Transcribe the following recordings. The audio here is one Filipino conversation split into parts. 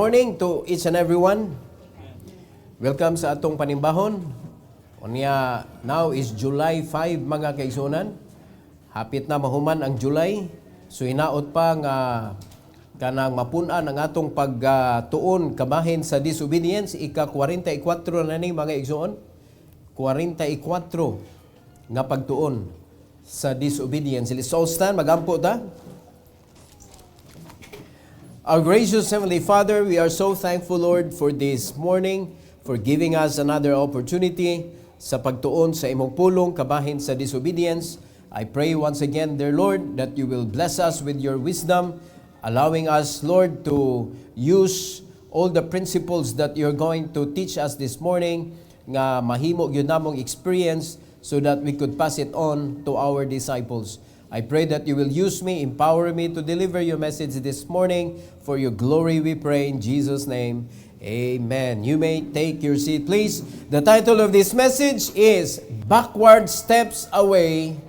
morning to each and everyone. Welcome sa atong panimbahon. Unya, now is July 5 mga kaigsunan. Hapit na mahuman ang July. So hinaot pa nga kanang mapunan ang atong pagtuon kabahin sa disobedience. Ika-44 na ni mga igsuon. 44 nga pagtuon sa disobedience. Let's all stand, magampo ta. Our gracious Heavenly Father, we are so thankful, Lord, for this morning, for giving us another opportunity sa pagtuon sa imong pulong kabahin sa disobedience. I pray once again, dear Lord, that you will bless us with your wisdom, allowing us, Lord, to use all the principles that you're going to teach us this morning, nga mahimo gyud namong experience so that we could pass it on to our disciples. I pray that you will use me, empower me to deliver your message this morning. For your glory we pray in Jesus' name. Amen. You may take your seat, please. The title of this message is Backward Steps Away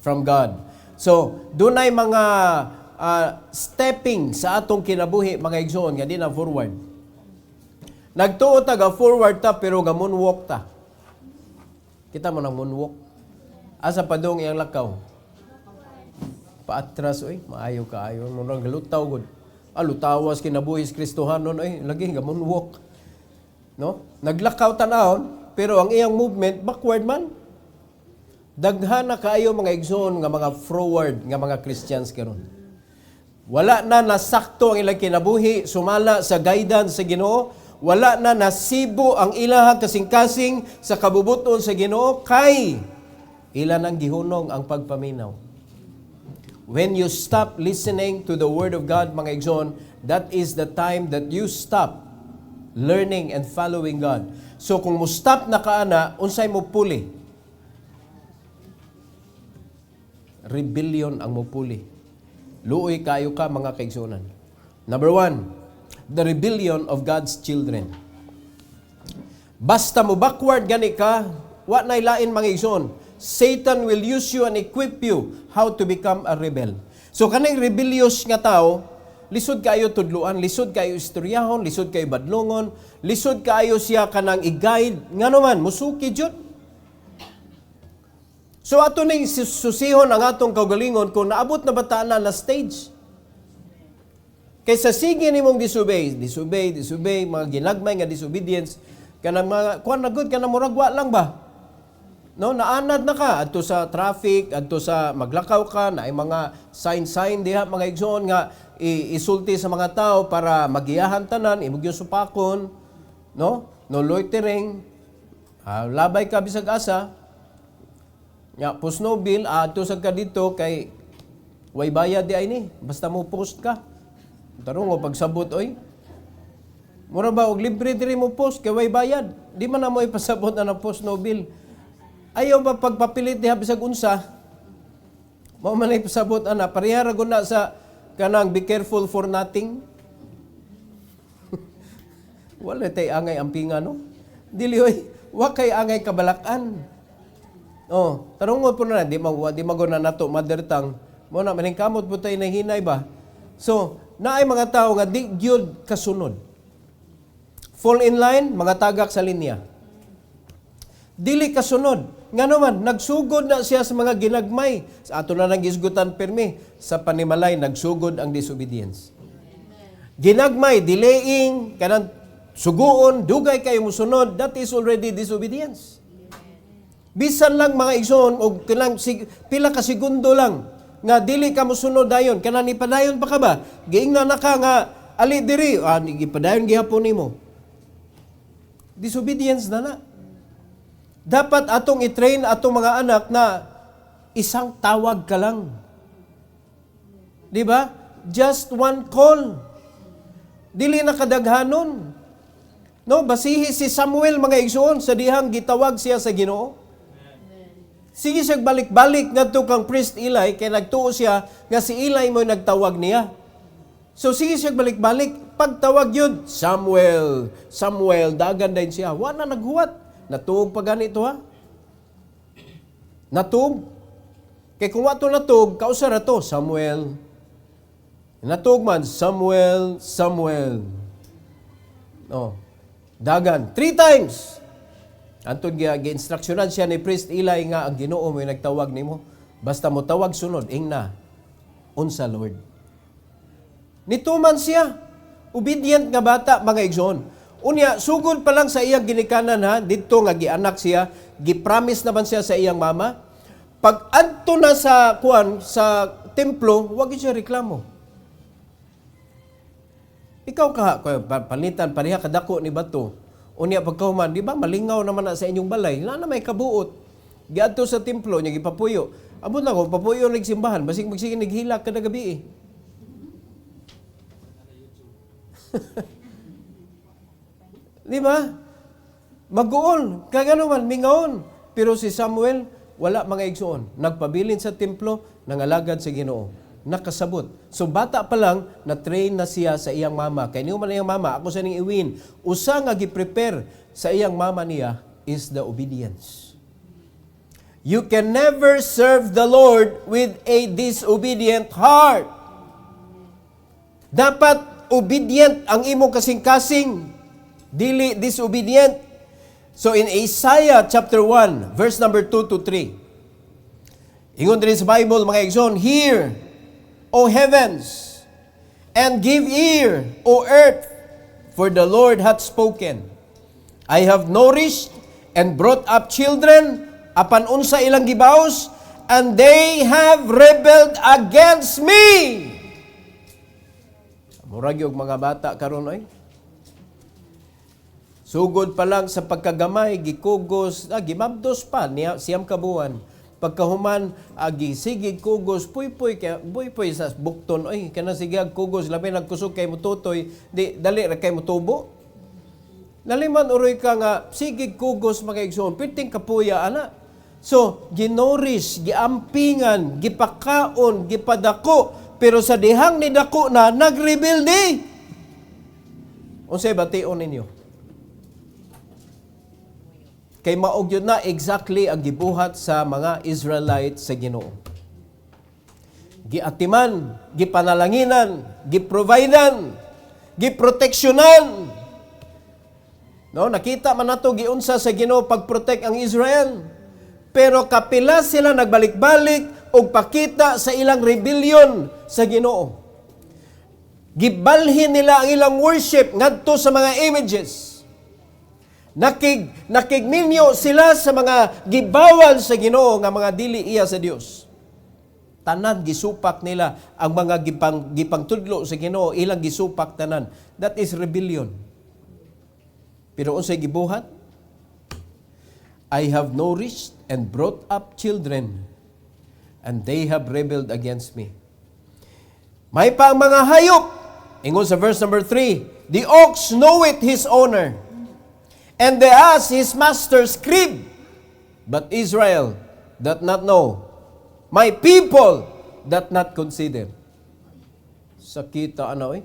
from God. So, dunay mga stepping sa atong kinabuhi, mga igsoon, nga di na forward. Nagtuo ta ga forward ta, pero ga moonwalk ta. Kita mo ng moonwalk. Asa pa dong iyang lakaw? Paatras, oy, maayo kaayo. Murang lutaw gud. Lutawas kinabuhis Kristohanon, oy, lagi nga moonwalk. No? Naglakaw tanahon, pero ang iyang movement backward man. Daghan na kaayo mga igsoon nga mga forward nga mga Christians karon. Wala na nasakto ang ilang kinabuhi, sumala sa guidance sa Ginoo. Wala na nasibo ang ilang kasing-kasing sa kabubuton sa Ginoo kay ilan ang gihunong ang pagpaminaw. When you stop listening to the Word of God, mga igsoon, that is the time that you stop learning and following God. So kung mo stop na kaana, unsay mo puli? Rebellion ang mo puli. Luoy kayo ka, mga kaigsunan. Number 1, the rebellion of God's children. Basta mo backward gani ka, wa nay lain mga igsoon. Satan will use you and equip you how to become a rebel. So kaning rebellious nga tao, lisod kayo tudluan, lisod kayo istoryahon, lisod kayo badlongon, lisod kayo siya kanang i-guide, nga naman, musuki jud. So ato ning susihon ang atong kaugalingon kung naabot na bata na stage. Kaysa sige nimong disobey, mga ginagmay nga disobedience, kanang mga, kuwan na good, kanang muragwa lang ba? No, naanad na ka adto sa traffic, adto sa maglakaw ka, na ay mga sign diha mga igsoon nga isulti sa mga tao para magiyahan tanan, imong yung supakon, no loitering, labay ka bisag asa. Ya, post no bill, adto sa ka dito kay way bayad di ay ni, basta mo post ka. Tarong mo pagsabot oy. Mura ba og libre diri mo post kay way bayad. Di man na mo ipasabot na post no bill. Ayaw ba pagpapilit diha bisag unsa? Mao man ay pasabot ana, pareha ra gud na sa kanang be careful for nothing. Wala tay angay ampinga no. Dili oy, wa kay angay kabalakan. Tarong mo po na di maguna nato mother tongue. Mo na maning kamot po tay nahinay ba? So, naay mga tao nga di gyud kasunod. Fall in line, mga tagak sa linya. Dili kasunod. Nga naman, nagsugod na siya sa mga ginagmay. Sa ato na nag-isgutan permi, sa panimalay, nagsugod ang disobedience. Ginagmay, delaying, kanang suguon, dugay kayo musunod, that is already disobedience. Bisan lang mga igsoon, o pila ka segundo lang, nga dili ka musunod dayon, kanang ipadayon pa ka ba? Giingnan na ka nga, ali diri, ipadayon gihapon nimo. Disobedience na na. Dapat atong i-train atong mga anak na isang tawag ka lang. Di ba? Just one call. Dili na kadaghanon. No, basihi si Samuel mga igsoon sa dihang gitawag siya sa Ginoo. Sige siya balik-balik ngadto kang priest Eli kay nagtuo siya nga si Eli mo nagtawag niya. So sige siya balik-balik pagtawag yun, Samuel, dagan din siya. Wa na naghuwat. Natuog pa ganito ha? Natuog. Kaya kung wato natuog, kausar na to, Samuel. Natuog man, Samuel. Oh, dagan. 3 times. Antod gi-instructionan siya ni Priest Eli nga ang Ginoo may nagtawag nimo. Basta mo tawag sunod, ingna. Unsa Lord. Nituman siya. Obedient nga bata, mga igsoon. Unya, sugod pa lang sa iyang ginikanan ha, dito nga gianak siya, gipromise naman siya sa iyang mama. Pag adto na sa templo, wag siya reklamo. Ikaw palitan pareha kadako ni bato. Unya pagkahuman, di ba malingaw naman na sa inyong balay, na may kabuot. Giadto sa templo nya gipapuyo. Abot na ko, papuyo nagsimbahan, basig magsige naghilak kada gabi. Di ba? Maguol, kagano man mingaon. Pero si Samuel wala mga igsoon. Nagpabilin sa templo, nangalagad sa Ginoo. Nakasabot. So bata pa lang, na-train na siya sa iyang mama. Kaya niyo man iyang mama, ako sa ning iwin. Usa nga gi-prepare sa iyang mama niya is the obedience. You can never serve the Lord with a disobedient heart. Dapat obedient ang imong kasing-kasing. Dili disobedient. So in Isaiah chapter 1, verse number 2 to 3. Ingon din sa Bible, mga igsoon, hear, O heavens, and give ear, O earth, for the Lord hath spoken. I have nourished and brought up children, apan unsa ilang gibaos, and they have rebelled against me. Murag yung mga bata karon ay. Sugod pa lang sa pagkagamay, gikugos, gimabdos pa, siyam kabuan. Pagkahuman, gisigig kugos, puy-puy sa bukton, ay, kana sigag kugos, labi nagkusog kay mututoy, dali ra kay mutubo. Naliman uroy ka nga, sigig kugos mga igsoon, piting kapuya, ana. So, ginoris, giampingan, gipakaon, gipadako, pero sa dihang ni dako na, nag-rebelde. Unsay bation ninyo? Kay maog yun na exactly ang gibuhat sa mga Israelites sa Ginoo. Giatiman, gipanalanginan, giprovidean, giproteksyonan. No, nakita man nato giunsa sa Ginoo pagprotect ang Israel. Pero kapila sila nagbalik-balik og pakita sa ilang rebellion sa Ginoo. Gibalhin nila ang ilang worship ngadto sa mga images. Nakigminyo sila sa mga gibawal sa Ginoo nga mga dili iya sa Dios. Tanan gisupak nila ang mga gipangtudlo sa Ginoo, ilang gisupak tanan. That is rebellion. Pero unsay gibuhat? I have nourished and brought up children, and they have rebelled against me. May pa ang mga hayop. Ingon sa verse number 3, the ox knoweth his owner, and the ass his master's crib. But Israel doth not know. My people doth not consider. Sakita ano eh.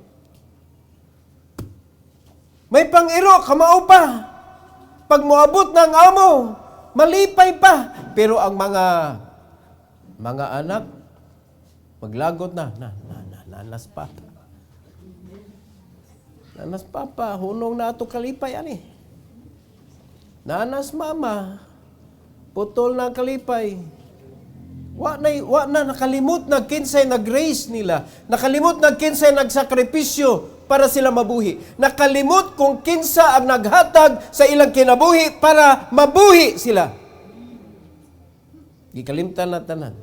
May pang-iro, kamao pa. Pag moabot ng amo, malipay pa. Pero ang mga anak, maglagot na. Nanas papa. Nanas papa, hunong na ito kalipay, ani. Nanas mama, putol na kalipay. Wa na nakalimot na kinsay nag-raise nila. Nakalimot na kinsay nagsakripisyo para sila mabuhi. Nakalimot kung kinsa ang naghatag sa ilang kinabuhi para mabuhi sila. Gikalimtan na tanan.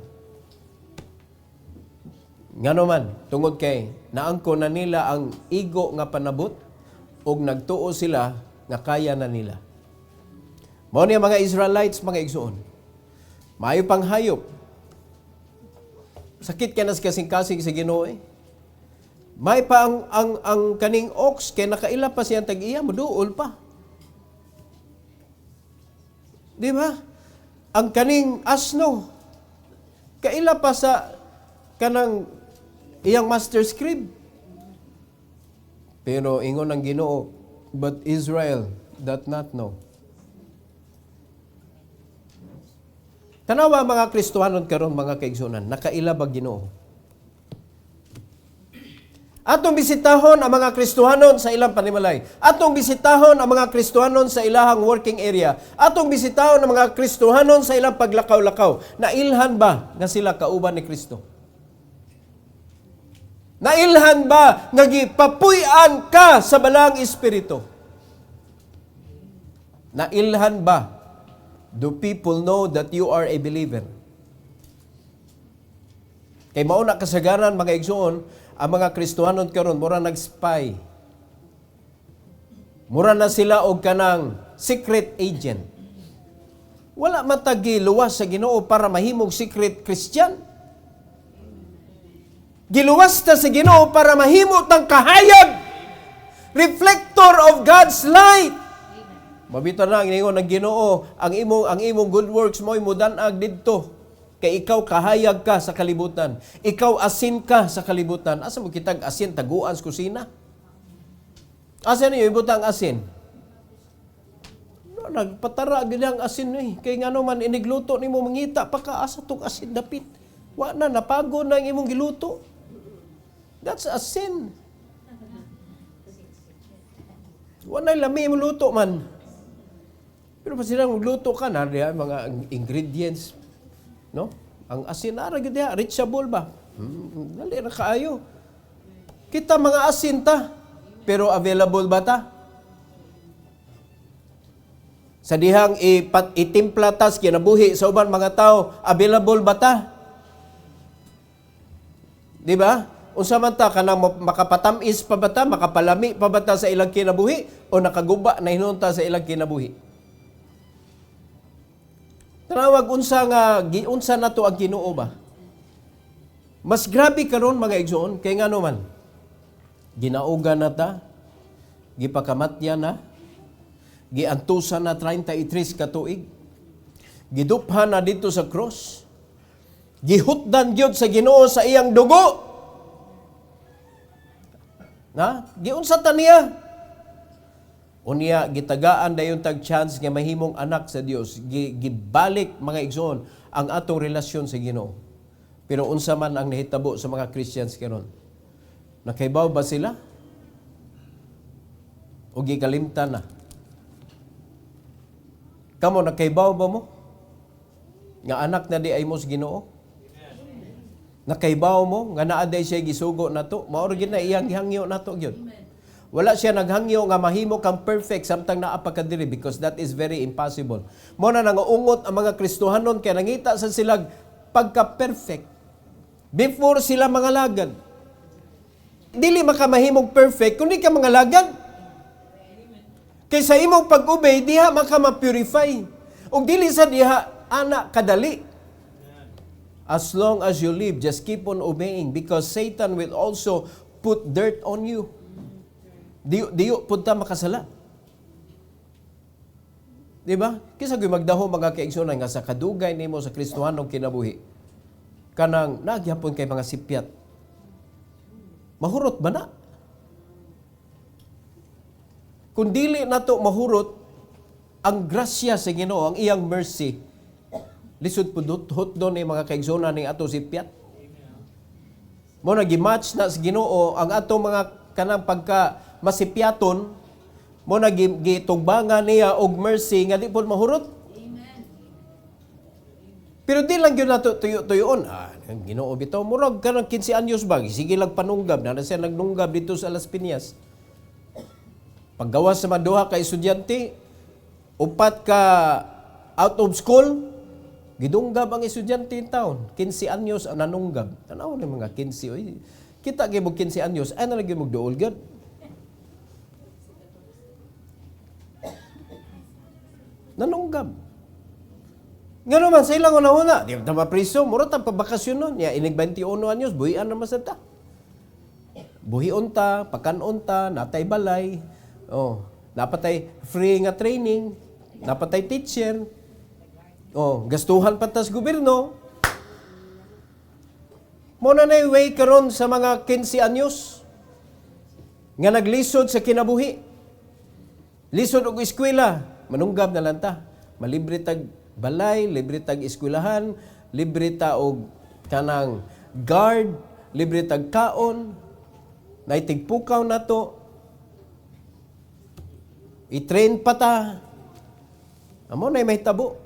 Ngano man, tungod kay naangko na nila ang igo nga panabot ug nagtuo sila nga kaya na nila. Mao ni mga Israelites, mga igsoon. Maayo pang hayop. Sakit ka na sa kasing-kasing sa Ginoo eh. May pa ang kaning ox kay nakaila pa siyang tag-iya, maduol pa. Di ba? Ang kaning asno kaila pa sa kanang iyang master's crib. Pero ingon ang Ginoo, but Israel doth not know. Tanawa mga Kristohanon karon mga kaigsunan, nakaila ba Ginoo? Atong bisitahon ang mga Kristohanon sa ilang panimalay. Atong bisitahon ang mga Kristohanon sa ilahang working area. Atong bisitahon ang mga Kristohanon sa ilang paglakaw-lakaw. Nailhan ba nga sila kauban ni Kristo? Nailhan ba nga gipapuy-an ka sa balang espiritu? Nailhan ba? Do people know that you are a believer? Kay mauna kasagaran mga igsoon, ang mga Kristohanon karon mura nag-spy. Mura na sila og kanang secret agent. Wala matagi luwas sa Ginoo para mahimog secret Christian. Giluwas ta sa Ginoo para mahimo tang kahayag. Reflector of God's light. Mabito na ang ingon ng Ginoo, ang imong good works mo mudanag didto. Kay ikaw kahayag ka sa kalibutan. Ikaw asin ka sa kalibutan. Asa mo kitag asin taguan sa kusina? Asa niyo ibutang asin? No, nagpatara gid ang asin ni. Kay ngano man inigluto nimo mangita pa ka asa tong asin dapit. Wa na napago na ang imong giluto. That's asin. Wa na lami imong luto man. Pero pa sila magluto ka na mga ingredients. No? Ang asin na gyud diha, reachable ba? Dali ra kaayo. Kita mga asin ta, pero available ba ta? Sa dihang itimpla tas kinabuhi sa uban mga tao, available ba ta? Di ba? Unsa man ta kanang makapatamis pa ba ta, makapalami pa ba ta sa ilang kinabuhi o nakaguba na hinunta sa ilang kinabuhi? Tanawag unsa nato ang Ginoo ba? Mas grabe karon mga igsoon kay ngano man. Ginauga na ta, gipakamatya na, giantusa na 33 ka tuig. Giduphan na dito sa cross. Gihutdan gyud sa Ginoo sa iyang dugo. Na, giunsa ta niya? Unya gitagaan dayon tag chance nga mahimong anak sa Dios. Gibalik mga igsoon ang atong relasyon sa Ginoo. Pero unsa man ang nahitabo sa mga Christians karon? Nakaibaw ba sila? O gikalimtan na? Kamo nakaibaw ba mo? Nga anak na di ay mo sa Ginoo? Nakaibaw mo nga naa day siya gisugo nato? Mao gyud na iyang gihangyo nato gyud. Wala siya naghangyo nga mahimo kang perfect samtang naa pa kadiri because that is very impossible. Mo na nanguungot ang mga Kristohanon kay nangita sa silag pagka-perfect before sila mga lagad. Dili makamahimog perfect kundi ka mga lagad. Kay sa imong pag-obey diha maka ma-purify. Ug dili sa diha ana kadali. As long as you live, just keep on obeying because Satan will also put dirt on you. Diyo punta makasala. Di ba? Kisa ko'y magdaho mga kaigsunan nga sa kadugay nimo sa Kristohanong kinabuhi. Kanang nagyapon kay mga sipyat. Mahurot ba na? Kung dili nato mahurot, ang grasya sa Ginoo, ang iyang mercy, lisod pudot doon ni mga kaigsunan ni ato sipyat. Mo nagi-match na sa Ginoo ang ato mga kanang pagka masipyaton mo nagitugbangan niya og mercy nga di pud mahurot. Amen. Pero di lang gyud nato tuyo-tuyon. Ang Ginoo bitaw murag kanang 15 anyos ba sige lang panunggab na siya nagnunggab dito sa Las Piñas. Paggawas sa maduha ka estudyante, upat ka out of school, gidunggab ang estudyante in town. 15 anyos ang nanunggab. Tanaw ni mga 15 oy. Kita kay mo 15 anyos ay na lagi mo duol gud. Nanunggab. Nga naman, sa ilang una-una, di na mapriso, murot ang pabakasyon nun. Ya, inig 21 anyos, buhian naman sa ta. Buhion ta, pakanon ta, natay balay, napatay free nga training, napatay teacher, gastuhan patas gobyerno. Muna na way karon sa mga 15 anyos nga naglisod sa kinabuhi. Lisod og eskwela. Manunggab na lang ta. Malibre tag balay, libre tag eskwelahan, libre ta og kanang guard, libre tag kaon. naitigpukaw na to, i-train pa ta, amo na may tabo.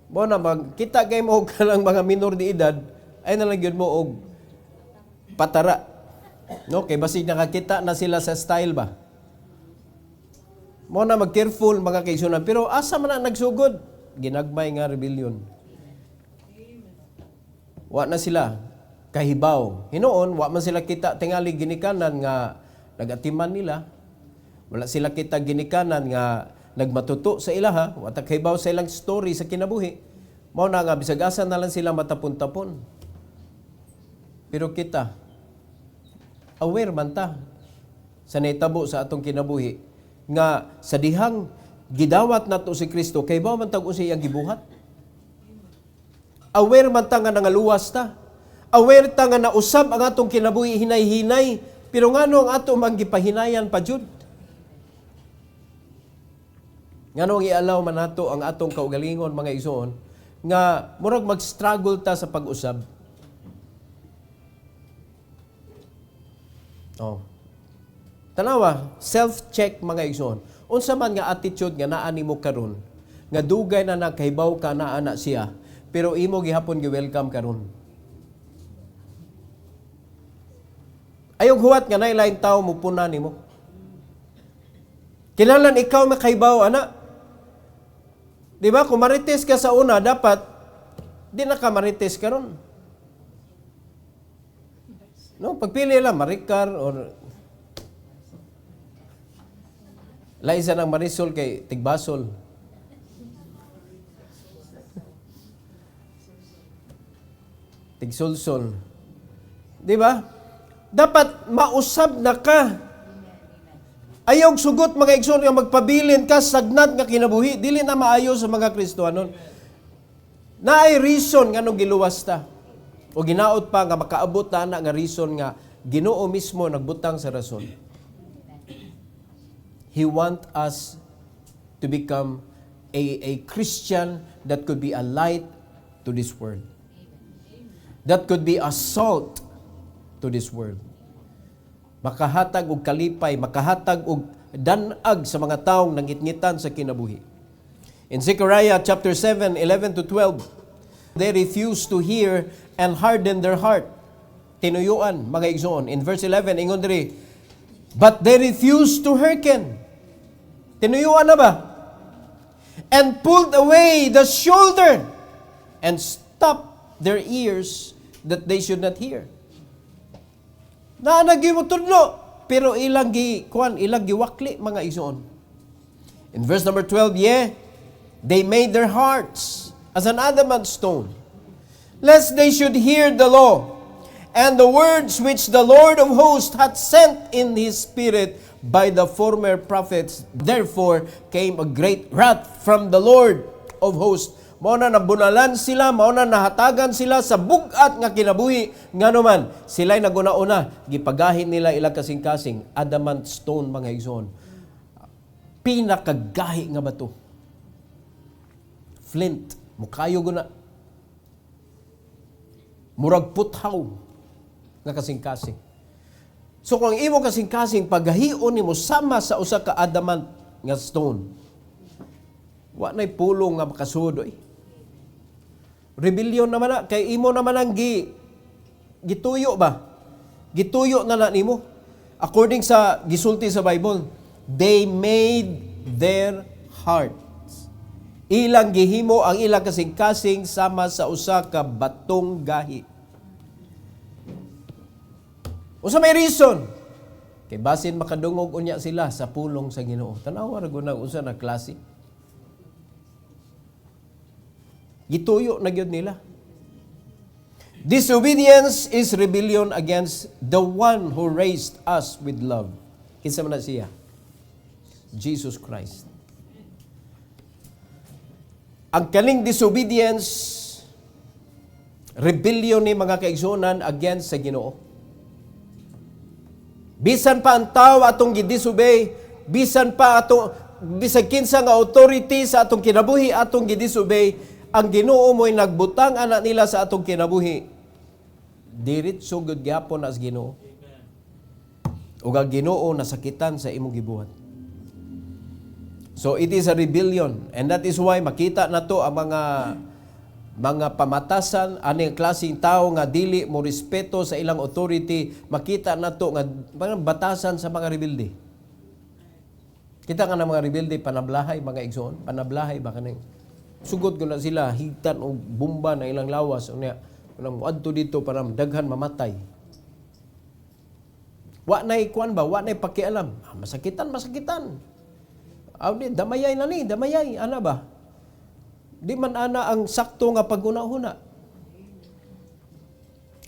Mo na magkita kay mo ka lang mga minor de edad, ay nalagyan mo og patara. No, kay basig nakakita na sila sa style ba. Mo na mag-careful mga kaigsunan. Pero asa man na nagsugod? Ginagmay nga rebellion. Wa na sila kahibaw. Hinoon, wa man sila kita tingali ginikanan nga nagatiman nila. Wala sila kita ginikanan nga nagmatuto sa ilaha. Wa ta kahibaw sa ilang story sa kinabuhi. Mao na nga bisag-asa na lang sila matapon-tapon. Pero kita, aware man ta sa naitabo sa atong kinabuhi nga sa dihang gidawat nato si Kristo kay ba man tag usay ang gibuhat. Aware man ta nga nangaluwas ta. Aware ta nga nausab ang atong kinabuhi hinay-hinay, pero ngano ang ato mang gipahinayan pa jud? Ngano ang ialaw man nato ang atong kaugalingon mga igsoon nga murag mag-struggle ta sa pag-usab? Oh. Tanawa, self-check mga igsoon. Unsa man nga attitude nga naa nimo karon, nga dugay na nakahibaw ka na ana siya, pero imo gihapon gi-welcome karon. Ayog huwat nga nailaing tao mo puna nimo. Kinahanglan ikaw makahibaw ana. Di ba? Kung marites ka sa una, dapat di na ka marites karon. No, pagpili lang Maricar or Laisa ng Marisol kay Tigbasol. Tigsulsol. Di ba? Dapat mausab na ka. Ayaw sugot mga igsoon nga magpabilin ka sagnat nga kinabuhi. Dili na maayo sa mga Kristohanon. Naay reason nga nung giluwas ta. O ginaot pa nga makaabot na nga reason nga Ginoo mismo nagbutang sa rason. He want us to become a Christian that could be a light to this world. That could be a salt to this world. Makahatag og kalipay, makahatag og danag sa mga taong nangitngitan sa kinabuhi. In Zechariah chapter 7, 11 to 12, they refused to hear and harden their heart. Tinuyuan, mga igsoon. In verse 11, ingon diri, but they refused to hearken. Tinuyuan na ba? And pulled away the shoulder and stopped their ears that they should not hear. Naanagi mo tudlo, pero ilang giwakli mga igsoon. In verse number 12, they made their hearts as an adamant stone, lest they should hear the law and the words which the Lord of hosts hath sent in his spirit by the former prophets. Therefore came a great wrath from the Lord of hosts. Mao na nabunalan sila, mao na nahatagan sila sa bugat nga kinabuhi. Ngano man, sila'y naguna-una, gipagahin nila ilang kasing-kasing, adamant stone mga igsoon. Pinakagahi nga bato. Flint, mukayo guna. Murag puthaw nga kasing-kasing. So kung imo kasing-kasing paghahion nimo sama sa usa ka adamant nga stone, wa nay pulong nga makasudoy. Rebellion naman na kay imo naman ang gituyo ba? Gituyo na nimo. According sa gisulti sa Bible, they made their hearts. Ilang gihimo ang ilang kasing-kasing sama sa usa ka batong gahi. Unsa may reason? Kay basin makadungog unya sila sa pulong sa Ginoo. Tanawa ra gud unsa na klase. Gituyo na gyud nila. Disobedience is rebellion against the one who raised us with love. Kinsa man na siya? Jesus Christ. Ang kaning disobedience, rebellion ni mga kaigsunan against sa Ginoo. Bisan pa ang tao atong gidisobey, bisan pa atong bisag kinsa nga authority sa atong kinabuhi atong gidisobey, ang Ginoo mo'y nagbutang anak nila sa atong kinabuhi. Diretso gud gyapon as Ginoo. ug ang Ginoo nasakitan sa imong gibuhat. So it is a rebellion, and that is why makita nato ang mga pamatasan aning klaseng tao nga dili mo respeto sa ilang authority, makita nato nga mga batasan sa mga rebelde. Kita nga ng mga rebelde panablahay, mga igsoon, panablahay ba kaning sugod ko na sila higtan og bomba na ilang lawas unya unang adto dito para daghan mamatay. Wa nay kuan ba, wa nay pakialam. Masakitan. Aw di damayay na ni, damayay ana ba? Di man ana ang sakto nga paghuna-huna.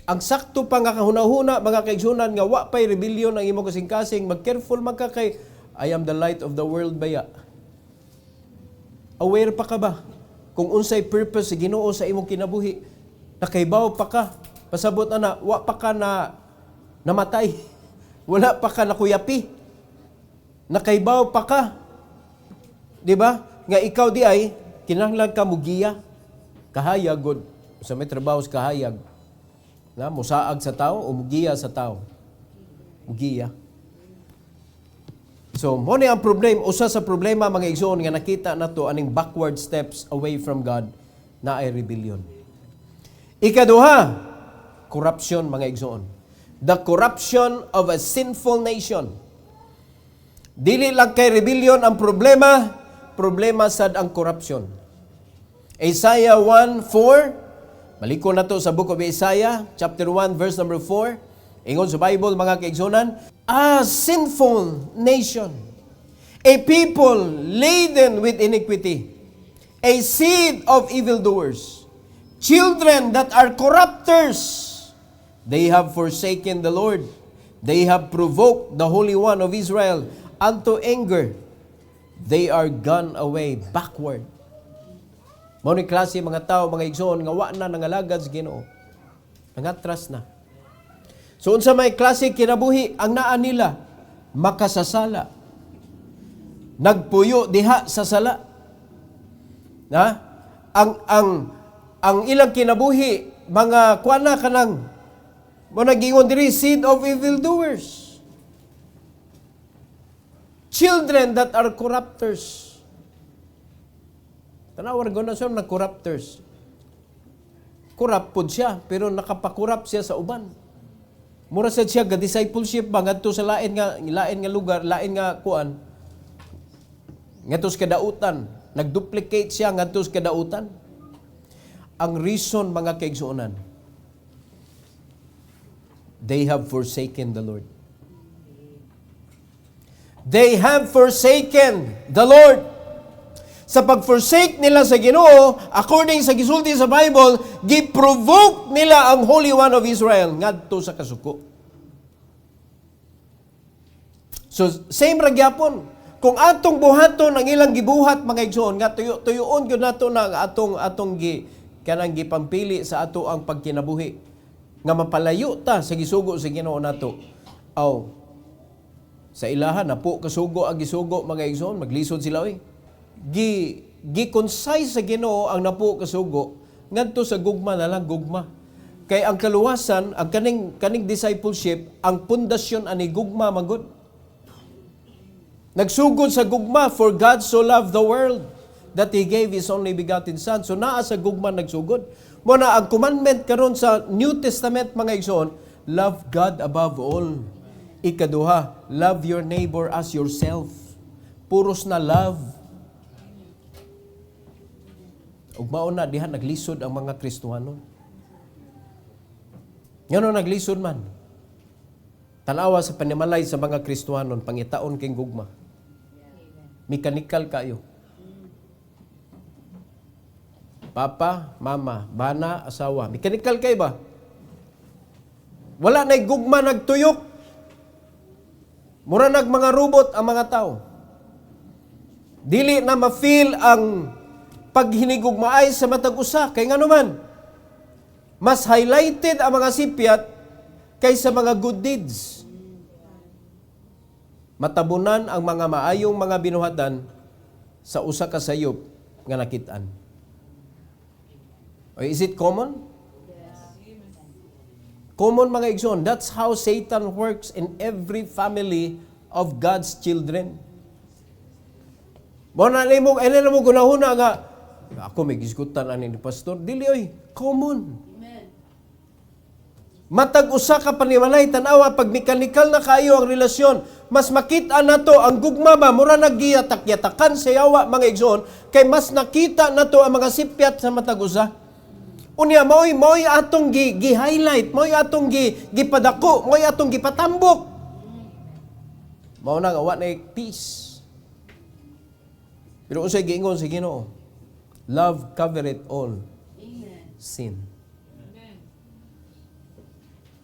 Ang sakto pa nga kahuna-huna mga kaigsunan nga wa pay rebellion ang imo kasing-kasing, mag-careful magka kay I am the light of the world baya. Aware pa ka ba kung unsay purpose sa Ginoo sa imong kinabuhi? Nakaibaw pa ka. Pasabot ana, wa pa ka na namatay. Wala pa ka nakuyapi. Nakaibaw pa ka. 'Di ba? Nga ikaw di ay kinahanglan ka mugiya. Kahayag god sa may trabaho sa kahayag. Na musaag sa tao o mugiya sa tao. Mugiya. So, mo ni ang problema, usa sa problema mga igsoon nga nakita nato aning backward steps away from God na ay rebellion. Ikaduha, corruption mga igsoon. The corruption of a sinful nation. Dili lang kay rebellion ang problema sad ang corruption. Isaiah 1:4, maliko na to sa book of Isaiah, chapter 1, verse number 4. Ingon sa Bible, mga kaigsonan, a sinful nation, a people laden with iniquity, a seed of evildoers, children that are corrupters. They have forsaken the Lord. They have provoked the Holy One of Israel unto anger. They are gone away backward. Mao ni klase mga tao, mga igsoon, nga wa na nangalagad sa Ginoo. Nangatras na. So unsa may klase kinabuhi ang naa nila? Makasasala. Nagpuyo diha sa sala. Na? Ang ilang kinabuhi, mga kuana kanang mo nagingon diri, seed of evildoers. Children that are corrupters. Tanawar ko na siya na corrupters. Corrupt po siya, pero nakapakorrupt siya sa uban. Mura sad siya ga discipleship ba ngadto sa lain nga lugar, lain nga kuan. Ngadto sa kadautan, nagduplicate siya ngadto sa kadautan. Ang reason mga kaigsuonan, they have forsaken the Lord. They have forsaken the Lord. Sa pag-forsake nila sa Ginoo, according sa gisulti sa Bible, giprovoke nila ang Holy One of Israel ngadto sa kasuko. So, same ra gyapon. Kung atong buhaton ang ilang gibuhat mga igsoon, nga tuyo-tuyoon gyud nato na atong kanang gipampili sa ato ang pagkinabuhi. Nga mapalayo ta sa gisugo sa Ginoo nato. Aw, sa ilahan na po kasugo ang gisugo mga igsoon, maglisod sila oy. Gi-concise sa Ginoo ang napo kasugo ngadto sa gugma na lang gugma. Kay ang kaluwasan, ang kaning discipleship, ang pundasyon ani gugma magud. Nagsugod sa gugma, for God so loved the world that He gave His only begotten Son. So naa sa gugma nagsugod. Muna ang commandment karon sa New Testament mga igsoon, love God above all. Ikaduha, love your neighbor as yourself. Puros na love. Ug mao na diha naglisod ang mga Kristohanon. Ngano naglisod man? Tanawa sa panimalay sa mga Kristohanon, pangitaon king gugma. Mechanical kayo. Papa, mama, bana, asawa. Mechanical kayo ba? Wala na gugma nagtuyok. Mura nag mga robot ang mga tao. Dili na ma-feel ang paghinigugmaay sa matag usa. Kay nga naman, mas highlighted ang mga sipyat kaysa mga good deeds. Matabunan ang mga maayong mga binuhatan sa usa ka sayop nga nakit-an. Is it common? Common mga igsoon, that's how Satan works in every family of God's children. Mo na mo gunahuna nga ako may gisgutan ani ni pastor, dili oy, common. Matag usa ka panimalay tanawa pag mekanikal na kayo ang relasyon, mas makita nato ang gugma ba mura naggiyatak-yatakan sa yawa mga igsoon kay mas nakita nato ang mga sipyat sa matag usa. Unya mo'y atong gi-highlight, mo'y atong gipadako, mo'y atong gipatambok. Mao na wa na peace. Pero unsay giingon sa Ginoo? Love covereth all sin.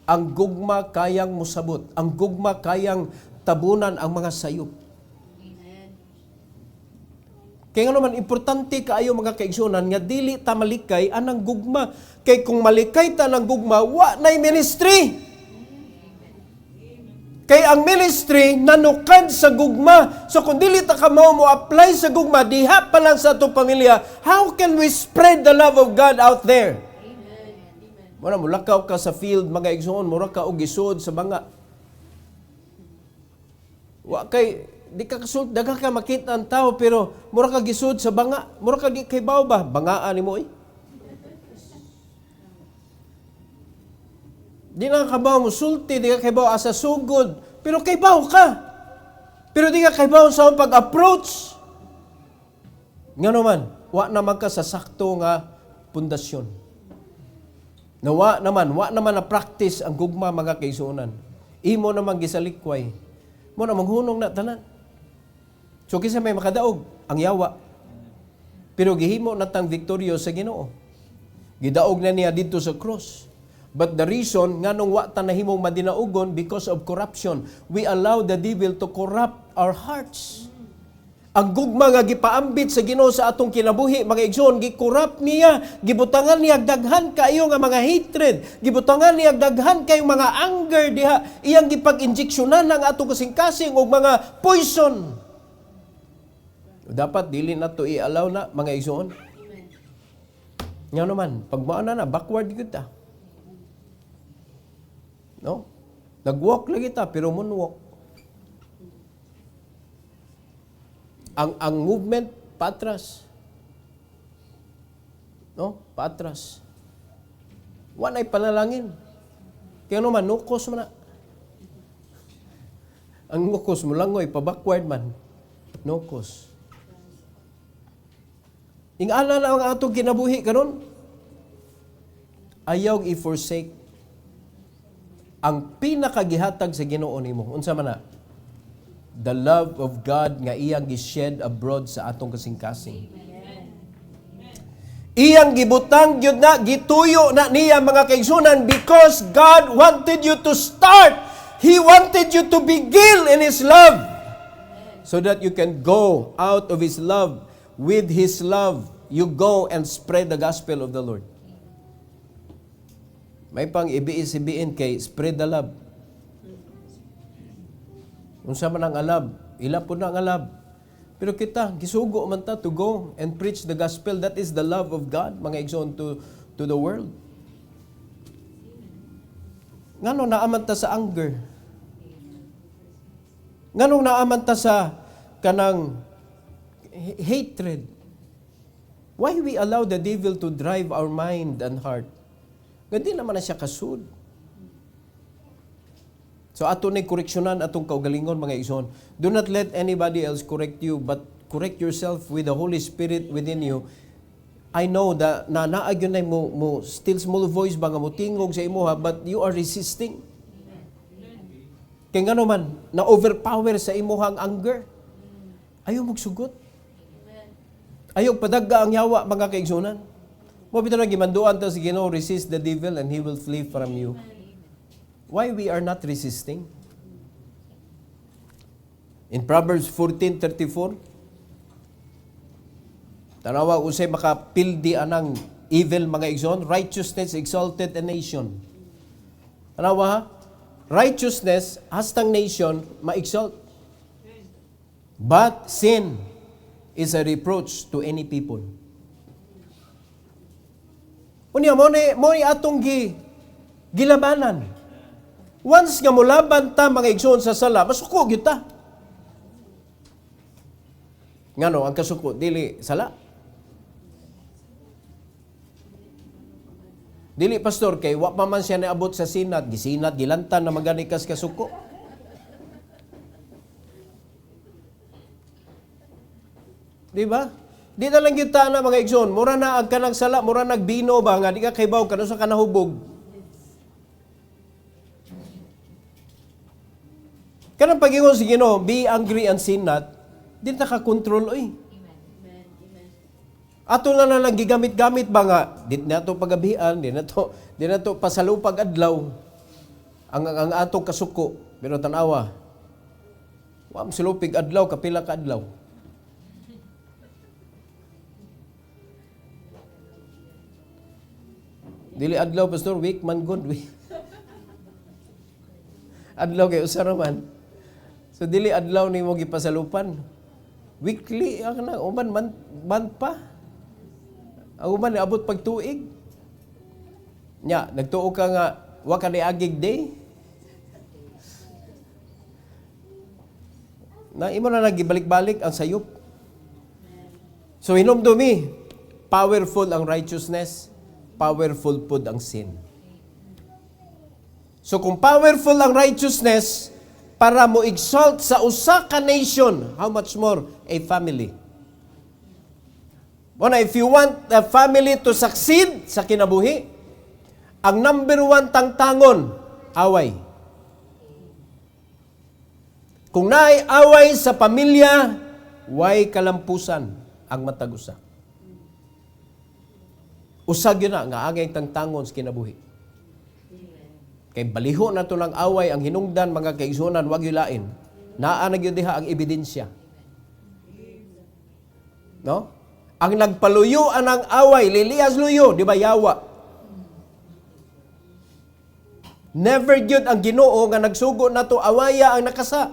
Ang gugma kayang musabot. Ang gugma kayang tabunan ang mga sayop. Kaya nga naman, importante kaayo mga kaigsunan nga dili ta malikay anang gugma. Kay kung malikay ta ng gugma, wa na'y ministry. Kay ang ministry nanukad sa gugma. So kung dili ta ka mo apply sa gugma, diha pa lang sa atong pamilya, how can we spread the love of God out there? Mura mulakaw ka sa field mga igsoon, mura ka og gisod sa banga. Wa kay di ka kasud daga ka makita ang tao pero mura ka gisod sa banga, mura ka di kay baw ba bangaan nimo eh. Di na ka baw musulti, di ka kay baw asa sugod, pero kay baw ka. Pero di ka kay baw sa pag-approach. Ngano man, wa naman ka sa sakto nga pundasyon. Wa naman na practice ang gugma mga kaisunan. Imo naman gisalikway. Mo namang hunong na tanan. So kisa may makadaog ang yawa. Pero gihimo natang victoryo sa Ginoo. Gidaog na niya dito sa cross. But the reason nganong wa ta nahimong madinaugon because of corruption. We allow the devil to corrupt our hearts. Ang gugma nga gipaambit sa Ginoo sa atong kinabuhi, mga igsoon, gikorrupt niya, gibutangan niya daghan kayo nga mga hatred, gibutangan niya daghan kayong mga anger diha, iyang gipag-injeksyonan ang atong kasing-kasing og mga poison. Dapat dili na to i-allow na mga igsoon. Nga naman, pag maana na backward gyud ta. No? Nag-walk lagi ta pero moonwalk. Ang movement patras. No? Patras. Wa nay panalangin. Kaya naman nukos man na. Ang nukos mo langoy pa backward man. Nukos. Ingala na ang atong kinabuhi karon. Ayaw i-forsake ang pinakagihatag sa Ginoo nimo. Unsa man na? The love of God nga iyang gi-shed abroad sa atong kasing-kasing. Iyang gibutang gyud na, gituyo na niya mga kaigsunan because God wanted you to start. He wanted you to begin in His love so that you can go out of His love. With His love, you go and spread the gospel of the Lord. May pang ibiin kay spread the love. Unsa man ang alab, ila po na ang alab. Pero kita, gisugo man ta to go and preach the gospel. That is the love of God, mga igsoon, to the world. Ngano naaman ta sa anger? Ngano naaman ta sa kanang hatred? Why we allow the devil to drive our mind and heart? Gandi naman na siya kasud. So ato ni koreksyonan atong kaugalingon mga igsoon. Do not let anybody else correct you, but correct yourself with the Holy Spirit within you. I know that naagyon na mo still small voice ba nga mo tingog sa imuha, but you are resisting. Kaya nga naman, na-overpower sa imuhang anger. Ayaw magsugot. Ayaw padagga ang yawa mga kaigsunan. Mo bitaw na gimanduan ta sa Ginoo, resist the devil and he will flee from you. Why we are not resisting? In Proverbs 14:34, tanawa usay makapildi anang evil mga igsoon, righteousness exalted a nation. Tanawa ha? Righteousness hastang nation ma-exalt. But sin is a reproach to any people. Unya mo ni atong Gilabanan. Once nga mulaban ta mga igsoon sa sala, masuko gyud ta. Ngano ang kasuko dili sala? Dili pastor kay wa pa man siya naabot sa sinat, gisinat gilantan na magani kas kasuko. Di ba? Di na lang kita na mga igsoon, mura na ang kanang sala, mura nagbino ba nga di ka kaybaw kanu sa kanahubog. Kanang pagingon si Ginoo, be angry and sin not, di na ka-control oy. Ato na lang gigamit-gamit ba nga, di na to pagabian, di na to pasalupag adlaw. Ang atong kasuko, pero tanawa. Wa salupig adlaw kapila ka adlaw. Dili adlaw pastor, week man good week. Adlaw kay usa ra man. So dili adlaw nimo gipasalupan. Weekly ang na uban man pa. Ang uban abot pag tuig. Nya, nagtuo ka nga wa ka niagig day. Na imo na nagibalik-balik ang sayop. So hinumdumi, powerful ang righteousness, powerful pud ang sin. So kung powerful ang righteousness para mo exalt sa usa ka nation, how much more a family? Well, if you want a family to succeed sa kinabuhi, ang number one tangtangon, away. Kung naay away sa pamilya, way kalampusan ang matag-usa. Usag yun na, nga agay tangtangon sa kinabuhi. Kay baliho na to ng away, ang hinungdan, mga kaigsunan, wag yulain. Naa na yun diha ang ebidensya. No? Ang nagpaluyuan ng away, liliyas luyo, di ba yawa? Never yun ang Ginoo nga nagsugo na to awaya ang nakasa.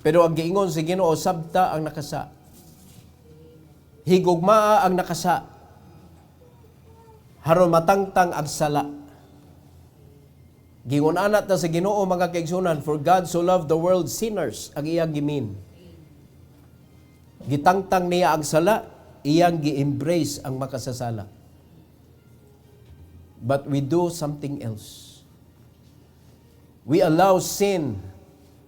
Pero ang giingon si Ginoo, sabta ang nakasa. Higugmaa ang nakasa. Haron matangtang ang sala. Gingon anat na sa Ginoo mga kaigsunan, for God so loved the world, sinners ang iyang gimin. Gitangtang niya ang sala, iyang gi-embrace ang makasasala. But we do something else. We allow sin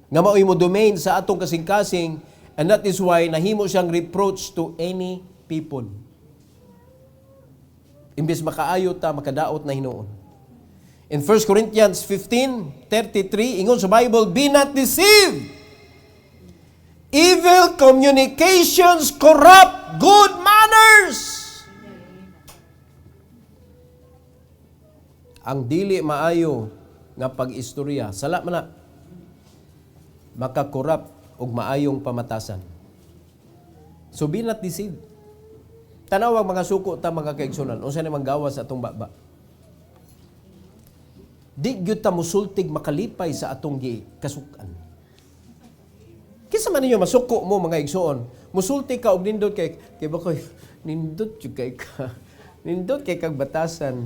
nga mao'y mo domain sa atong kasing-kasing, and that is why nahimo siyang reproach to any people. Imbes makaayo ta, makadaot na hinuon. In 1 Corinthians 15:33, ingon sa Bible, be not deceived. Evil communications corrupt good manners. Ang dili maayo nga pag-istorya, sala man na, makakorrupt og maayong pamatasan. So be not deceived. Tanawag mga suko ta mga kaigsunan, unsa ni manggawas sa atong baba. Di gyud ta musultig makalipay sa atong kasukan. Kinsa man ninyo masuko mo mga igsoon, musulti ka og nindot kay bakoy nindot jud kay ka. Nindot kay kag batasan.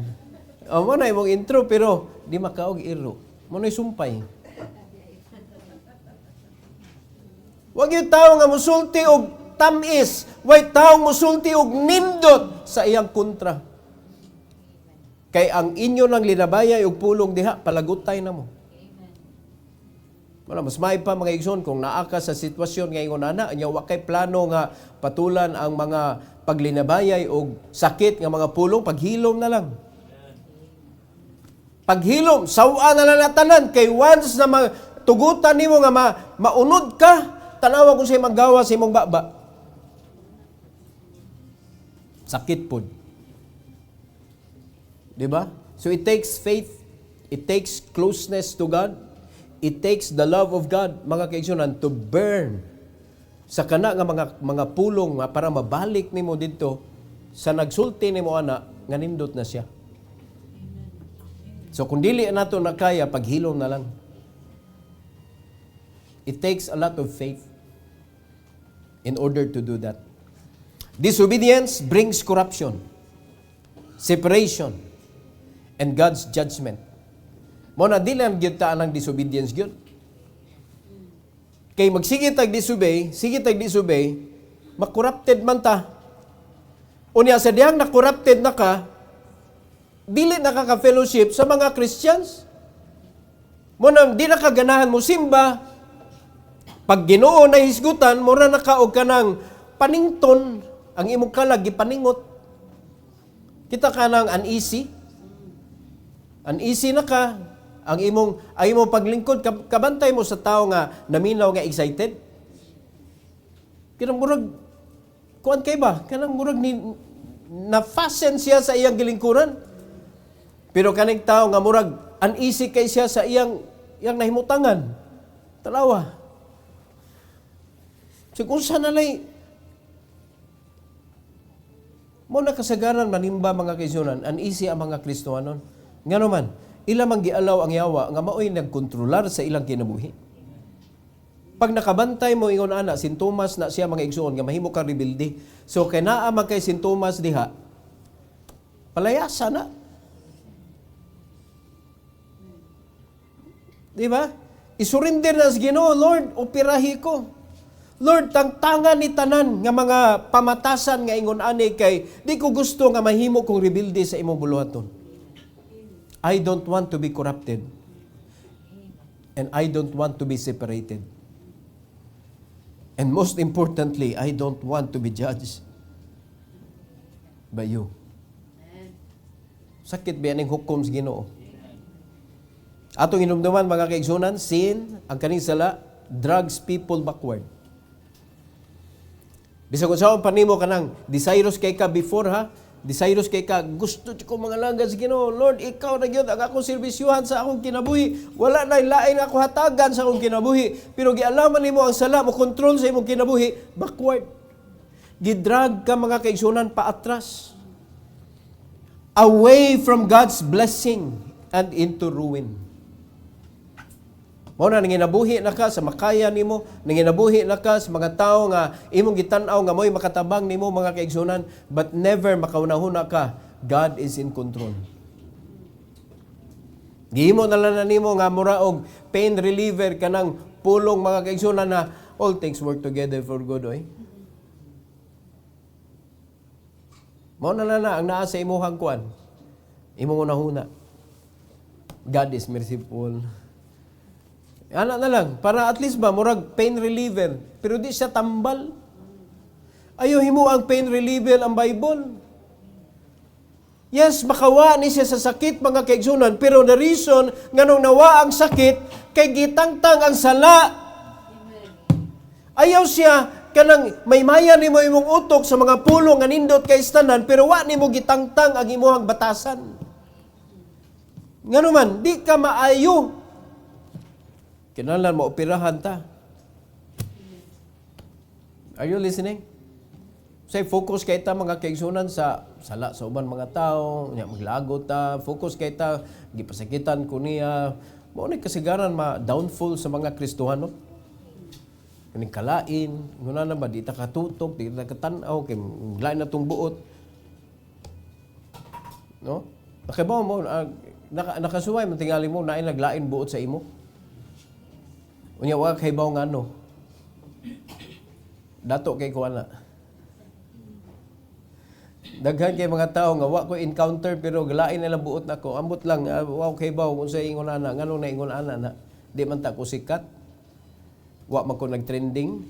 Mo na imong intro pero di makaog iro. Mo na sumpay. Wag yung tao nga musulti og tamis, way tao musulti og nindot sa iyang kontra. Kay ang inyo nang linabayay og pulong diha, palagutay na mo. Wala, mas may pa mga igsoon kung naa ka sa sitwasyon nga ingon ana, anya wa kay plano nga patulan ang mga paglinabayay og sakit nga mga pulong, paghilom na lang. Paghilom, sawa na lang natanan kay once na tugutan nimo nga maunod ka, tanawa kung sa'yo maggawa sa imong baba. Sakit po. Diba? So it takes faith, it takes closeness to God, it takes the love of God, mga kaigsunan, to burn sa kana nga mga pulong nga para mabalik nimo dito sa nagsulti nimo ana nga nindot na siya. So kung dili nato na kaya, paghilom na lang. It takes a lot of faith in order to do that. Disobedience brings corruption, separation, and God's judgment. Mo na di lang gyud ta ang disobedience gyud. Kay magsige tag disobey, makorrupted man ta. Unya sa diyang na-corrupted na ka, dili nakaka-fellowship sa mga Christians. Mo nang di nakaganahan mo simba, pag Ginoo na hisgutan, mo na nakaog ka ng panington, ang imong kalag gipaningot. Kita ka ng uneasy. Uneasy na ka. Ang imong paglingkod, kabantay mo sa tao nga naminaw nga excited. Kanang murag, kuan kay ba? Kanang murag ni na-fasten siya sa iyang gilingkuran. Pero kaning tao nga murag uneasy kay siya sa iyang nahimutangan. Talawa. So kung saan nalay, mo na kasagaran manimba mga kaisunan, uneasy ang mga Kristohanon. Nga naman, ilang mang gialaw ang yawa nga maoy nagkontrolar sa ilang kinabuhi. Pag nakabantay mo ingon ana, sintomas na siya mga igsoon nga mahimo kang rebelde. So kay naa man kay sintomas diha, palayasa na. Di ba? Isurrender na sa Ginoo, Lord, operahi ko. Lord, tangtangan ni tanan nga mga pamatasan nga ingon ani kay di ko gusto nga mahimo kong rebelde sa imong buluhaton. I don't want to be corrupted. And I don't want to be separated. And most importantly, I don't want to be judged by you. Sakit ba yung hukom sa Ginoo? Atong inumduman mga kaigsunan, sin, ang kaning sala, drugs people backward. Bisag kung saan panimo ka ng desirous kay ka before ha, desirous kay ka, gusto ko mga langga sa Ginoo, Lord, ikaw na gyud ang akong serbisyuhan sa akong kinabuhi. Wala na lain ako hatagan sa akong kinabuhi. Pero gialaman nimo ang sala mo control sa imong kinabuhi, backward. Gidrag ka mga kaigsunan paatras. Away from God's blessing and into ruin. Mo na nanginabuhi na ka sa makaya nimo, nanginabuhi na ka sa mga tao nga imong gitan-aw nga mo'y makatabang nimo mga kaigsunan, but never makaunahuna ka. God is in control. Gihimo na lang na nimo nga mura og pain reliever kanang pulong mga kaigsunan na all things work together for good, oy. Mo na lang na ang naa sa imuhang kuan. Imong unahuna. God is merciful. Ana na lang, para at least ba, murag pain reliever. Pero di siya tambal. Ayaw himo ang pain reliever ang Bible. Yes, makawa ni siya sa sakit mga kaigsunan, pero the reason nga nung nawa ang sakit, kay gitangtang ang sala. Ayaw siya, kanang may maya ni mo imong utok sa mga pulong nga nindot kay istanan, pero wa ni mo gitangtang ang imuhang batasan. Nga naman, di ka maayo. Kinahanglan mo operahan ta. Are you listening? Say focus kay ta mga kaigsunan sa sala sa uban mga tao, nya maglago ta, focus kay ta gipasakitan ko niya. Mao ni kasigaran downfall sa mga Kristohano. Kaning kalain, nguna na ba di ta katutok, di ta katan-aw kay lain na tong buot. No? Nakabaw mo nakasuway man tingali mo naay naglain buot sa imo. Unya wa kay baw nga ano. Dato kay kuana. Daghan kay mga tao nga wa ko encounter pero galain nila buot nako. Ambot lang wa kay baw unsa ingon ana ngano na ingon ana na. Di man ta ko sikat. Wa man ko nagtrending.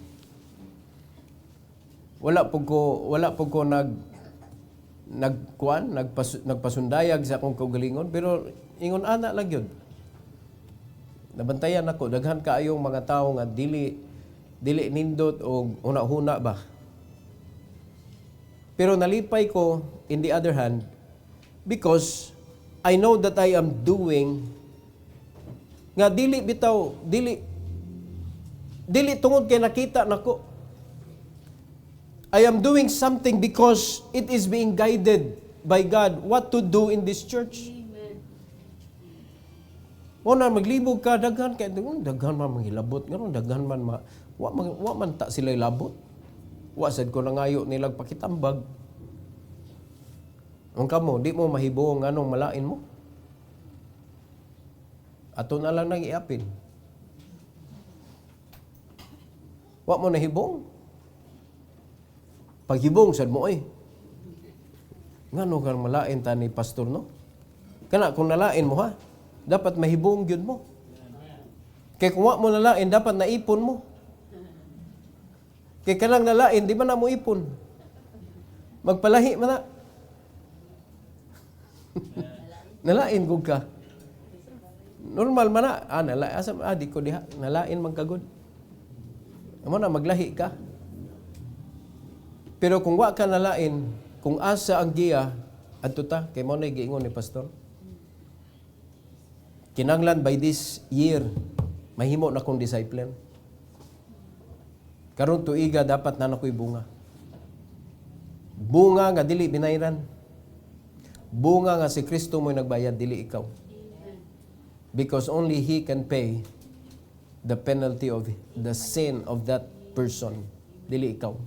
Wala pug ko nagpasundayag sa akong kaugalingon pero ingon ana lang gyud. Nabantayan ako, daghan kaayong mga tao nga dili nindot o una-huna ba. Pero nalipay ko, in the other hand, because I know that I am doing, nga dili tungod kay nakita nako. I am doing something because it is being guided by God what to do in this church. O na maglibog ka, daghan man manghilabot, daghan man wa man ta sila labot. Wa sad ko nangayo nilag pakitambag. Ang kamo, di mo mahibo ang anong malain mo. Ato na lang nang iapil. Wa mo nahibong. Paghibong sad mo ngano kang malain ta ni pastor no? Kana kung nalain mo ha, dapat mahibong gyud mo. Kay kung wa mo nalain, dapat naipon mo. Kay kanang nalain, di man na mo ipon. Magpalahi man na. Nalain gud ka. Normal man na. Asam, di ko diha. Nalain man kagod. Amo na, maglahi ka. Pero kung wa ka nalain, kung asa ang giya, adto ta, kay mo na giingon ni pastor. Kinanglan by this year, mahimo na kong discipline. Karon tuiga dapat na nakoy bunga. Bunga nga dili binayran. Bunga nga si Kristo mo'y nagbayad, dili ikaw. Because only He can pay the penalty of the sin of that person. Dili ikaw.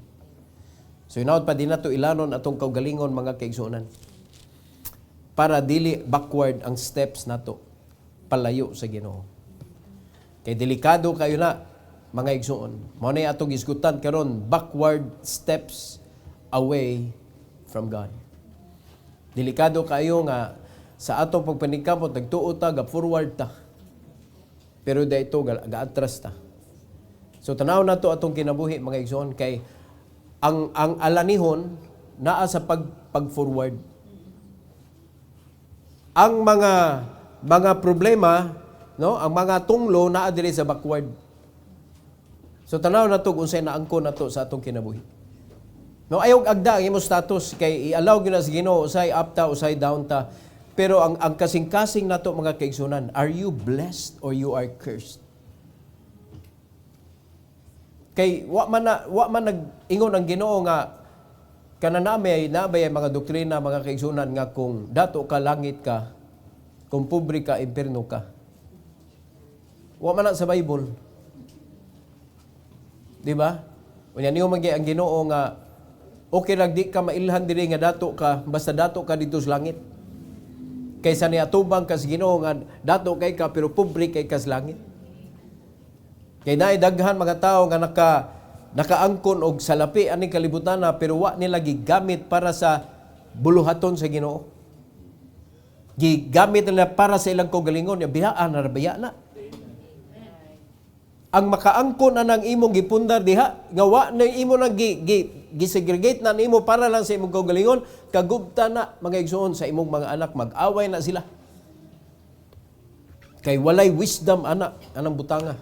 So inaot pa din nato ilanon atong kaugalingon mga kaigsuonan. Para dili backward ang steps nato palayo sa Ginoo. Kay delikado kayo na mga igsuon. Mao na atong isgutan karon, backward steps away from God. Delikado kayo nga sa atong pagpaningkamot nagtuo ta ga forward ta. Pero dayto ga-atras ta. So tanaw nato atong kinabuhi mga igsuon kay ang alanihon naa sa pag-forward. Ang mga problema, no, ang mga tunglo naa diri sa backward. So tanaw nato kung unsay naangkon nato sa atong kinabuhi. No, ayaw agda ang imong status kay i-allow gyud na sa Ginoo usay up ta usay down ta. Pero ang kasing-kasing nato mga kaigsunan, are you blessed or you are cursed? Kay wa man nag-ingon ang Ginoo nga kananami nabay mga doktrina mga kaigsunan nga kung dato ka langit ka, kung pobre ka impierno ka. Wa man na sa Bible. Di ba? Unya niyo magi ang Ginoo nga okay lang di ka mailhan diri nga dato ka basta dato ka dito sa langit. Kaysa ni atubang ka sa Ginoo nga dato kay ka pero pobre kay ka sa langit. Kay naay daghan mga tao nga nakaangkon og salapi ani kalibutan na pero wa nila gigamit para sa buluhaton sa Ginoo. Gigamit nila para sa ilang kaugalingon, biyaan na baya na. Ang makaangkon na nang imong gipundar diha, nga wa na imo nang gisegregate na nimo para lang sa imong kaugalingon, kagubta na mga igsoon sa imong mga anak, mag-away na sila. Kay walay wisdom anang butanga.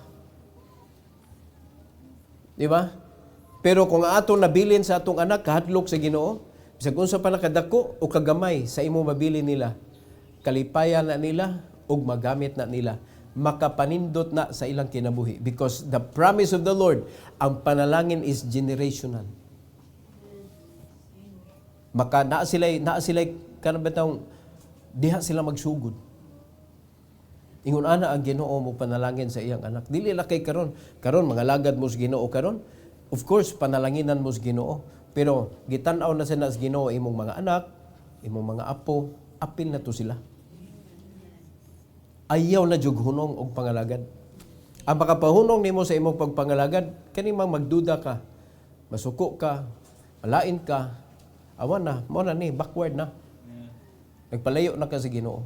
Di ba? Pero kung ato nabilin sa atong anak kahadlok sa Ginoo, bisag unsa pa nakadako o kagamay sa imong mabilin nila, kalipayan na nila ug magamit na nila, makapanindot na sa ilang kinabuhi because the promise of the Lord, ang panalangin is generational. Maka naa sila kanang betang diha sila magsugod. Ingon ana ang Ginoo mo panalangin sa iyang anak. Dili la kay karon mga lagad mo sa Ginoo karon. Of course panalanginan mo sa Ginoo, pero gitan-aw na sa Ginoo imong mga anak, imong mga apo, apil na to sila. Ayaw na jug hunong og pangalagad. Ang makapahunong nimo sa imong pagpangalagad kani mang magduda ka, masuko ka, malain ka, awan na, mo na ni backward na. Nagpalayo na ka sa Ginoo.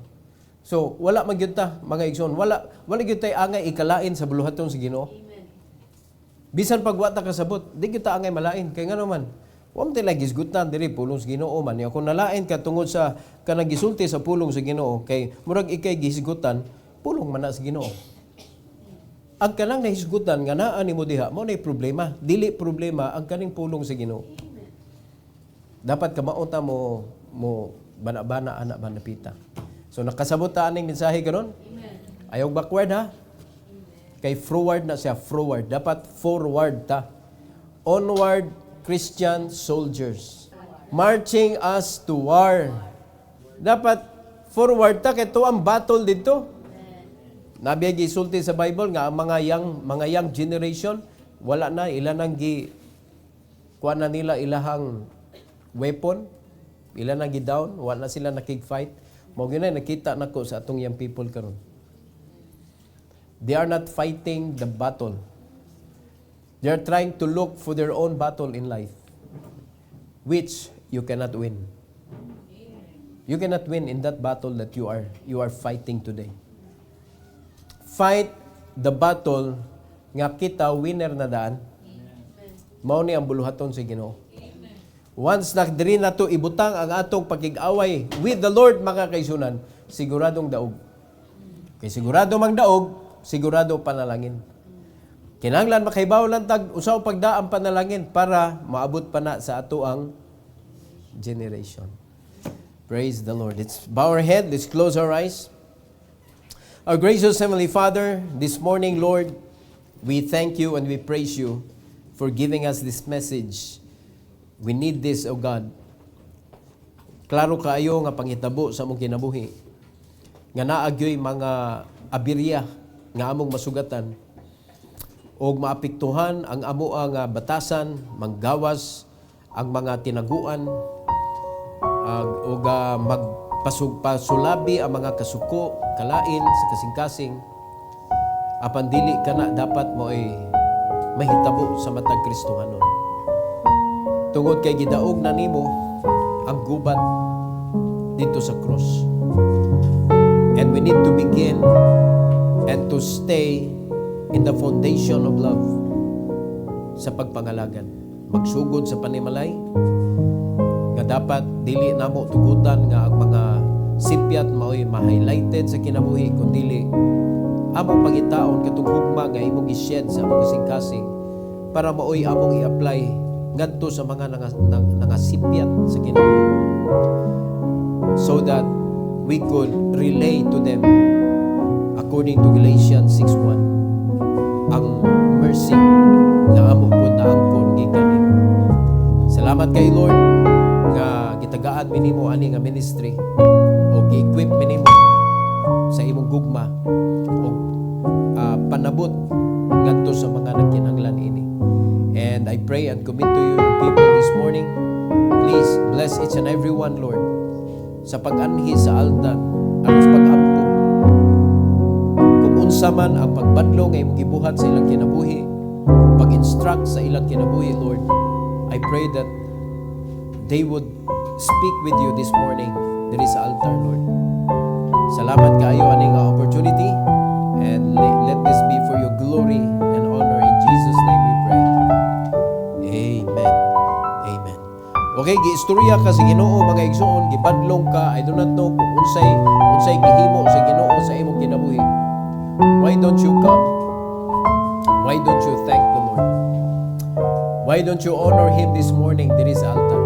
So, wala man gyud ta mga igsoon, wala gyud tay angay ikalain sa buluhaton sa Ginoo. Bisan pag wa ta kasabot, di gyud ta angay malain kay ngano man. Wa man tay gisgutan diri pulong sa Ginoo man. Kung nalain ka tungod sa kanang gisulti sa pulong sa Ginoo, kay murag ikay gisgutan, pulong man na sa Ginoo. Ang kanang nahisgutan nga naa nimo diha, mao nay problema. Dili problema ang kaning pulong sa Ginoo. Dapat ka maunta mo bana-bana anak manapita. So nakasabot ta aning mensahe karon? Amen. Ayaw backward ha. Kay forward na siya, forward. Dapat forward ta. Onward Christian soldiers. Marching us to war. Dapat forward ta kay to ang battle dito. Nabi gisulti sa Bible nga ang mga young generation wala na ilan ang kuha na nila ilahang weapon, ilan na gi-down, wala sila nakig-fight. Mao gyud nakita nako sa atong young people karon. They are not fighting the battle. They are trying to look for their own battle in life, which you cannot win. You cannot win in that battle that you are fighting today. Fight the battle nga kita winner na daan. Mao ni ang buluhaton sa Ginoo. Once diri na to ibutang ang atong pagig-away with the Lord, mga kaisunan, siguradong daog. Kay sigurado mang daog, sigurado panalangin. Kinahanglan makahibaw lang tag usaw pagdaang panalangin para maabot pa na sa ato ang generation. Praise the Lord. Let's bow our head. Let's close our eyes. Our gracious Heavenly Father, this morning, Lord, we thank you and we praise you for giving us this message. We need this, O God. Klaro kaayo nga pangitabo sa among kinabuhi. Nga naagyoy mga abirya nga among masugatan o maapektuhan ang amo ang batasan, manggawas ang mga tinaguan, o magpasulabi ang mga kasuko, kalain sa kasing-kasing, apan dili kana dapat mo ay mahitabo sa matag Kristohanon. Tungod kay gidaog na nimo ang gubat dito sa cross. And we need to begin and to stay in the foundation of love sa pagpangalagan. Magsugod sa panimalay nga dapat dili namo tugutan nga ang mga sipyat mao'y ma-highlighted sa kinabuhi, kundi among pangitaon katong hugma nga imong i-shed sa among kasing-kasing para mao'y among i-apply ngadto sa mga nangasipyat sa kinabuhi, so that we could relate to them according to Galatians 6:1, ang mercy nga amo po na angkon gikan nimo. Salamat kay Lord nga gitagaan mi nimo ani nga ministry o gi-equip mi nimo sa imong gugma o panabot ngadto sa mga nagkinahanglan ini. And I pray and commit to you your people this morning. Please bless each and every one, Lord, sa pag-anhi sa altar aron sa pag-ampo. Kung unsa man ang pagbadlo nga imong gibuhat sa ilang kinabuhi, pag-instruct sa ilang kinabuhi, Lord, I pray that they would speak with you this morning diri sa altar, Lord. Salamat kaayo ani nga opportunity, and let this be for your glory and honor. In Jesus' name we pray. Amen. Amen. Okay, giistorya ka sa Ginoo, mga igsoon, gibadlong ka. I do not know kung unsay gihimo sa Ginoo sa imong kinabuhi. Why don't you come? Why don't you thank the Lord? Why don't you honor Him this morning diri sa altar?